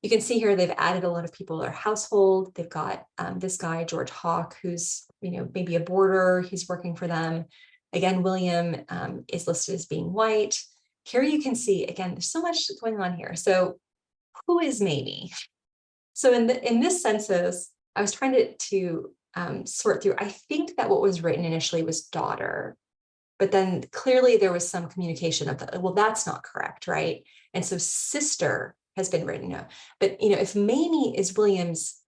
You can see here, they've added a lot of people to their household. They've got this guy, George Hawk, who's, maybe a boarder. He's working for them. Again, William is listed as being white. Here you can see, again, there's so much going on here. So who is Mamie? So in this census, I was trying to sort through. I think that what was written initially was daughter, but then clearly there was some communication of well, that's not correct, right? And so sister has been written up. But if Mamie is William's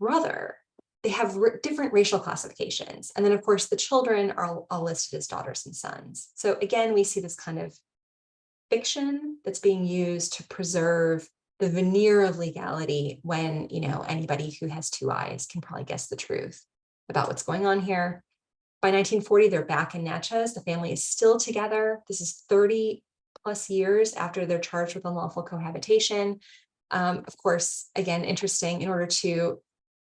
brother, they have different racial classifications. And then of course the children are all listed as daughters and sons. So again, we see this kind of fiction that's being used to preserve the veneer of legality when, anybody who has two eyes can probably guess the truth about what's going on here. By 1940, they're back in Natchez. The family is still together. This is 30 plus years after they're charged with unlawful cohabitation. Of course, again, interesting, in order to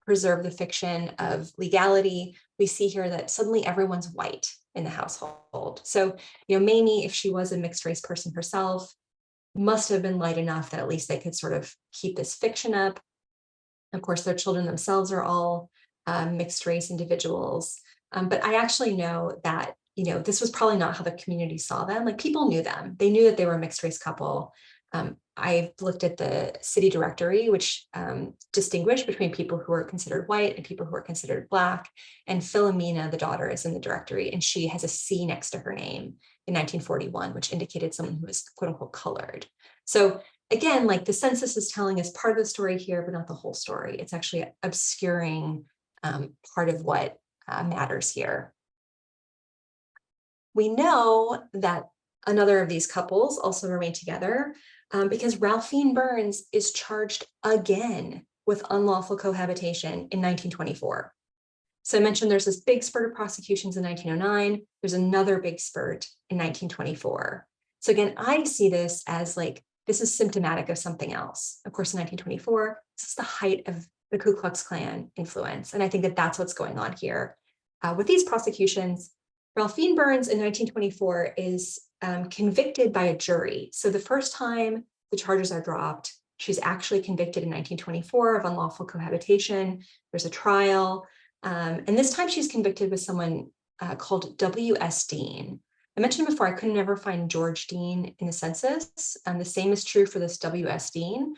preserve the fiction of legality, we see here that suddenly everyone's white in the household. So, Mamie, if she was a mixed race person herself, must have been light enough that at least they could sort of keep this fiction up. Of course, their children themselves are all mixed race individuals. But I actually know that, this was probably not how the community saw them. Like people knew them. They knew that they were a mixed race couple. I've looked at the city directory, which distinguished between people who are considered white and people who are considered Black. And Philomena, the daughter, is in the directory, and she has a C next to her name in 1941, which indicated someone who was quote unquote colored. So again, like the census is telling us part of the story here, but not the whole story. It's actually obscuring part of what matters here. We know that another of these couples also remained together because Ralphine Burns is charged again with unlawful cohabitation in 1924. So I mentioned there's this big spurt of prosecutions in 1909. There's another big spurt in 1924. So again, I see this as like, this is symptomatic of something else. Of course, in 1924, this is the height of the Ku Klux Klan influence. And I think that that's what's going on here. With these prosecutions, Ralphine Burns in 1924 is convicted by a jury. So the first time the charges are dropped, she's actually convicted in 1924 of unlawful cohabitation. There's a trial. And this time she's convicted with someone called W.S. Dean. I mentioned before, I could never find George Dean in the census. The same is true for this W.S. Dean.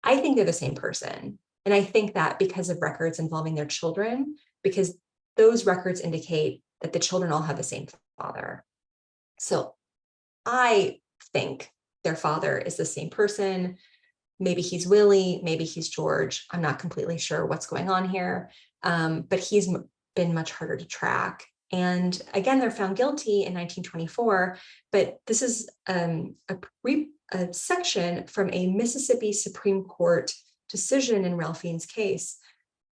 I think they're the same person. And I think that because of records involving their children, because those records indicate that the children all have the same father. So I think their father is the same person. Maybe he's Willie, maybe he's George. I'm not completely sure what's going on here, but he's been much harder to track. And again, they're found guilty in 1924, but this is a section from a Mississippi Supreme Court decision in Ralphing's case.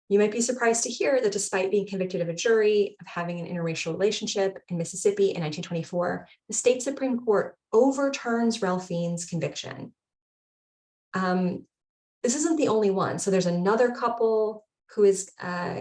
You might be surprised to hear that despite being convicted of a jury of having an interracial relationship in Mississippi in 1924, the state Supreme Court overturns Ralphing's conviction. This isn't the only one. So there's another couple who is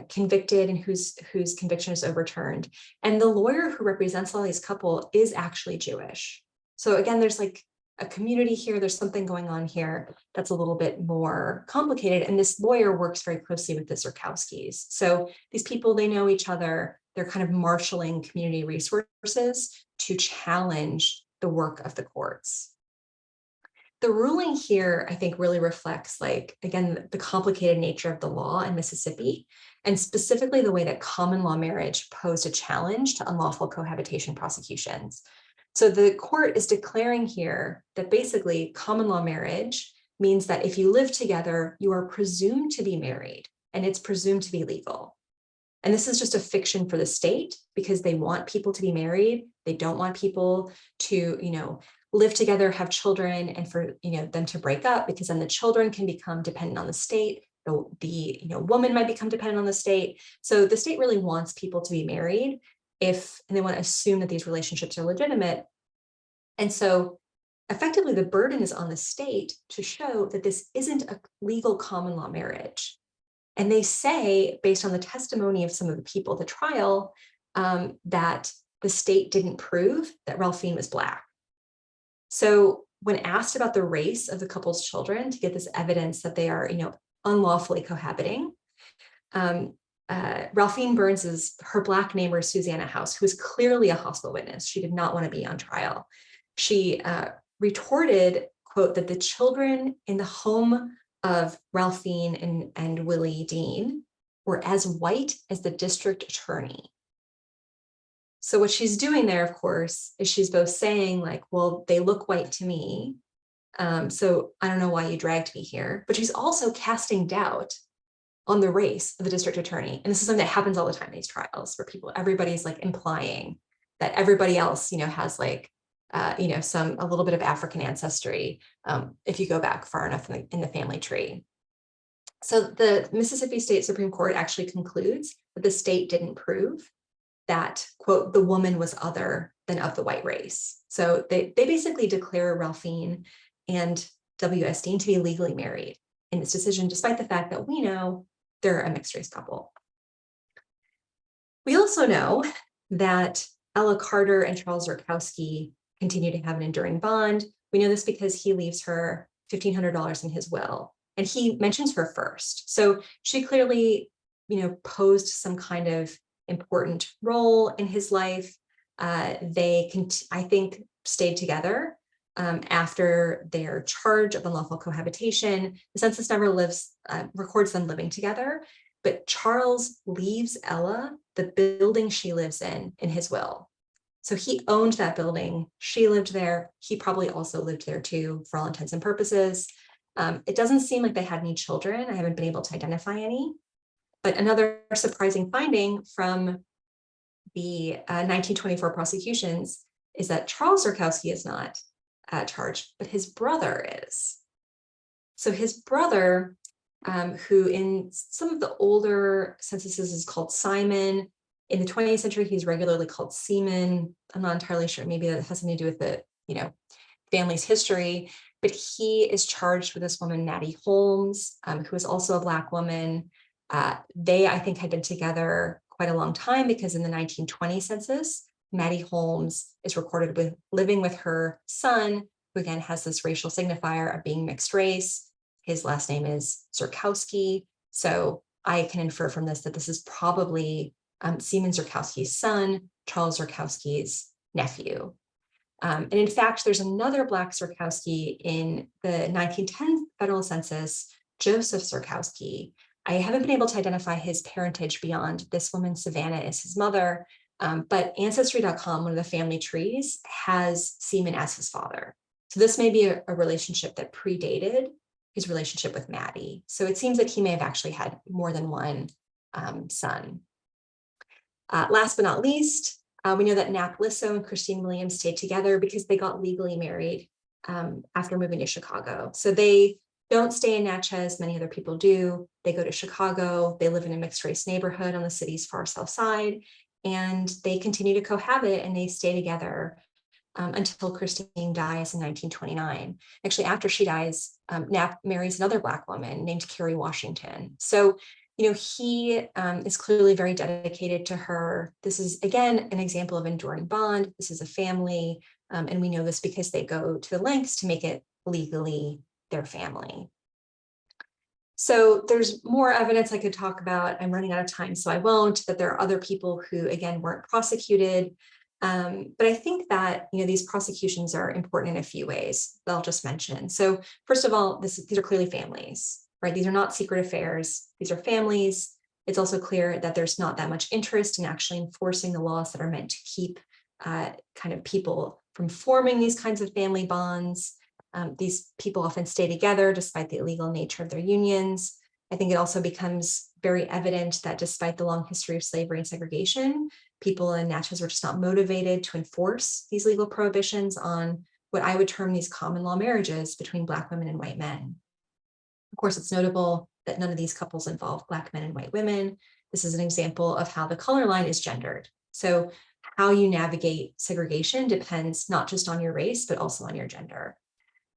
convicted and whose conviction is overturned. And the lawyer who represents all these couple is actually Jewish. So again, there's like a community here. There's something going on here that's a little bit more complicated. And this lawyer works very closely with the Zurkowskis. So these people, they know each other. They're kind of marshaling community resources to challenge the work of the courts. The ruling here, I think, really reflects, like, again, the complicated nature of the law in Mississippi, and specifically the way that common law marriage posed a challenge to unlawful cohabitation prosecutions. So the court is declaring here that basically common law marriage means that if you live together, you are presumed to be married, and it's presumed to be legal. And this is just a fiction for the state because they want people to be married. They don't want people to, live together, have children, and for them to break up, because then the children can become dependent on the state. The woman might become dependent on the state. So the state really wants people to be married and they want to assume that these relationships are legitimate. And so effectively the burden is on the state to show that this isn't a legal common law marriage. And they say, based on the testimony of some of the people at the trial, that the state didn't prove that Ralphing was Black. So when asked about the race of the couple's children to get this evidence that they are, unlawfully cohabiting, Ralphing Burns' her Black neighbor, Susanna House, who was clearly a hostile witness. She did not want to be on trial. She retorted, quote, that the children in the home of Ralphing and Willie Dean were as white as the district attorney. So what she's doing there, of course, is she's both saying, like, well, they look white to me, so I don't know why you dragged me here, but she's also casting doubt on the race of the district attorney. And this is something that happens all the time in these trials, where everybody's like implying that everybody else, has like, a little bit of African ancestry, if you go back far enough in the family tree. So the Mississippi State Supreme Court actually concludes that the state didn't prove that, quote, the woman was other than of the white race. So they basically declare Ralphing and W.S. Dean to be legally married in this decision, despite the fact that we know they're a mixed race couple. We also know that Ella Carter and Charles Zurkowski continue to have an enduring bond. We know this because he leaves her $1,500 in his will, and he mentions her first. So she clearly, posed some kind of important role in his life. They I think stayed together after their charge of unlawful cohabitation. The census never records them living together, but Charles leaves Ella the building she lives in his will. So he owned that building. She lived there. He probably also lived there too, for all intents and purposes. It doesn't seem like they had any children. I haven't been able to identify any. But another surprising finding from the 1924 prosecutions is that Charles Zurkowski is not charged, but his brother is. So his brother, who in some of the older censuses is called Simon, in the 20th century, he's regularly called Seaman. I'm not entirely sure. Maybe that has something to do with the, family's history, but he is charged with this woman, Maddie Holmes, who is also a Black woman. They, I think, had been together quite a long time, because in the 1920 census, Maddie Holmes is recorded with living with her son, who again has this racial signifier of being mixed race. His last name is Zurkowski. So I can infer from this that this is probably Seaman Zurkowski's son, Charles Zurkowski's nephew. And in fact, there's another Black Zurkowski in the 1910 federal census, Joseph Zurkowski. I haven't been able to identify his parentage beyond this woman, Savannah, is his mother, but Ancestry.com, one of the family trees, has Seaman as his father. So this may be a relationship that predated his relationship with Maddie. So it seems that he may have actually had more than one son. Last but not least, we know that Nap Lisso and Christine Williams stayed together because they got legally married after moving to Chicago. So they don't stay in Natchez, many other people do. They go to Chicago, they live in a mixed race neighborhood on the city's far south side, and they continue to cohabit and they stay together until Christine dies in 1929. Actually, after she dies, Knapp marries another Black woman named Carrie Washington. So, he is clearly very dedicated to her. This is, again, an example of enduring bond. This is a family, and we know this because they go to the lengths to make it legally their family. So there's more evidence I could talk about. I'm running out of time, so I won't, that there are other people who, again, weren't prosecuted. But I think that these prosecutions are important in a few ways that I'll just mention. So first of all, these are clearly families, right? These are not secret affairs. These are families. It's also clear that there's not that much interest in actually enforcing the laws that are meant to keep kind of people from forming these kinds of family bonds. These people often stay together despite the illegal nature of their unions. I think it also becomes very evident that despite the long history of slavery and segregation, people in Natchez were just not motivated to enforce these legal prohibitions on what I would term these common law marriages between Black women and white men. Of course, it's notable that none of these couples involve Black men and white women. This is an example of how the color line is gendered. So how you navigate segregation depends not just on your race, but also on your gender.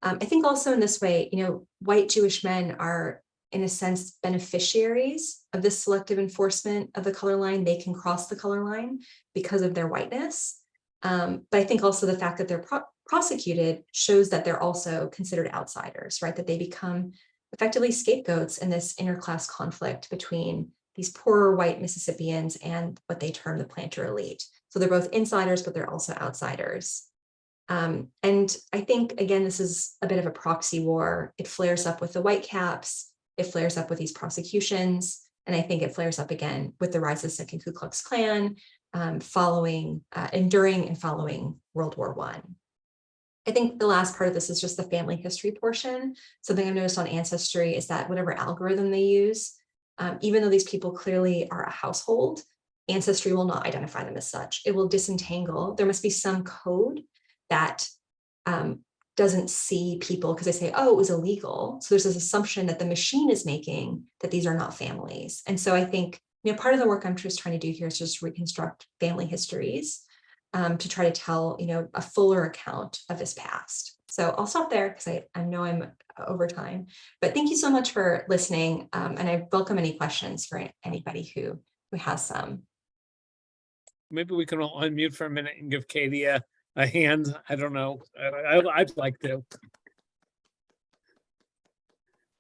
I think also in this way, white Jewish men are, in a sense, beneficiaries of this selective enforcement of the color line. They can cross the color line because of their whiteness. But I think also the fact that they're prosecuted shows that they're also considered outsiders, right? That they become effectively scapegoats in this interclass conflict between these poorer white Mississippians and what they term the planter elite. So they're both insiders, but they're also outsiders. And I think, again, this is a bit of a proxy war. It flares up with the Whitecaps. It flares up with these prosecutions. And I think it flares up again with the rise of the Second Ku Klux Klan during and following World War I. I think the last part of this is just the family history portion. Something I've noticed on Ancestry is that whatever algorithm they use, even though these people clearly are a household, Ancestry will not identify them as such. It will disentangle. There must be some code that doesn't see people because they say, oh, it was illegal. So there's this assumption that the machine is making that these are not families. And so I think, part of the work I'm just trying to do here is just reconstruct family histories to try to tell, a fuller account of this past. So I'll stop there because I know I'm over time, but thank you so much for listening. And I welcome any questions for anybody who has some. Maybe we can all unmute for a minute and give Katie a hand. I don't know. I'd like to.